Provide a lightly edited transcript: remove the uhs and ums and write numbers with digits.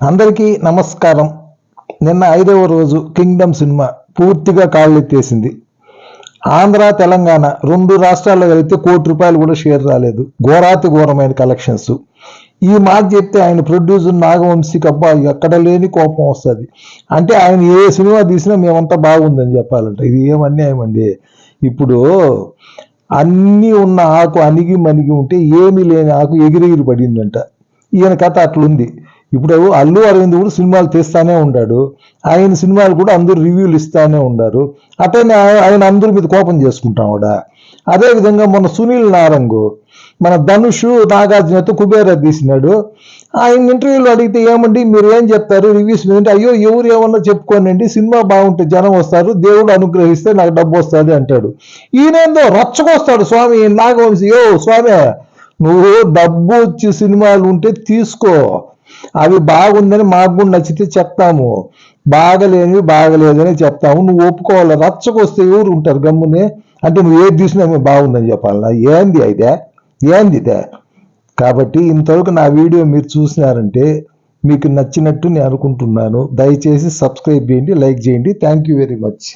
అందరికీ నమస్కారం. నిన్న 5వ రోజు కింగ్డమ్ సినిమా పూర్తిగా కాళ్ళెత్తేసింది. ఆంధ్ర, తెలంగాణ 2 రాష్ట్రాల్లో కలిపితే ₹1 కోటి కూడా షేర్ రాలేదు. ఘోరాతి ఘోరమైన కలెక్షన్స్. ఈ మాట చెప్తే ఆయన ప్రొడ్యూసర్ నాగవంశీకి అబ్బా ఎక్కడ లేని కోపం వస్తుంది. అంటే ఆయన ఏ సినిమా తీసినా మేమంతా బాగుందని చెప్పాలంట. ఇది ఏం అన్యాయం అండి. ఇప్పుడు అన్నీ ఉన్న ఆకు అణిగి మణిగి ఉంటే ఏమీ లేని ఆకు ఎగిరెగిరి పడిందంట. ఈయన కథ అట్లుంది. ఇప్పుడు అల్లు అరవింద్ కూడా సినిమాలు తీస్తానే ఉన్నాడు. ఆయన సినిమాలు కూడా అందరూ రివ్యూలు ఇస్తానే ఉన్నారు. అట్లనే ఆయన అందరి మీద కోపం చేసుకుంటాం. అదేవిధంగా మొన్న సునీల్ నారంగ్ మన ధనుష్ నాగార్జునతో కుబేరా తీసినాడు. ఆయన ఇంటర్వ్యూలో అడిగితే ఏమండి మీరు ఏం చెప్తారు రివ్యూస్ మీద? అయ్యో ఎవరు ఏమన్నా చెప్పుకోనండి, సినిమా బాగుంటే జనం వస్తారు, దేవుడు అనుగ్రహిస్తే నాకు డబ్బు వస్తుంది అంటాడు. ఈయనేందో రచ్చకొస్తాడు స్వామి నాగవంశీ. స్వామి నువ్వు డబ్బు వచ్చి సినిమాలు ఉంటే తీసుకో, అవి బాగుందని మాకు కూడా నచ్చితే చెప్తాము, బాగలేనివి బాగలేదని చెప్తాము, నువ్వు ఒప్పుకోవాలి. రచ్చకొస్తే ఎవరు ఉంటారు గమ్మునే? అంటే నువ్వు ఏది తీసినా మేము బాగుందని చెప్పాలన్నా? ఏంది ఇదే? కాబట్టి ఇంతవరకు నా వీడియో మీరు చూసినారంటే మీకు నచ్చినట్టు నేను అనుకుంటున్నాను. దయచేసి సబ్స్క్రైబ్ చేయండి, లైక్ చేయండి. Thank you very much.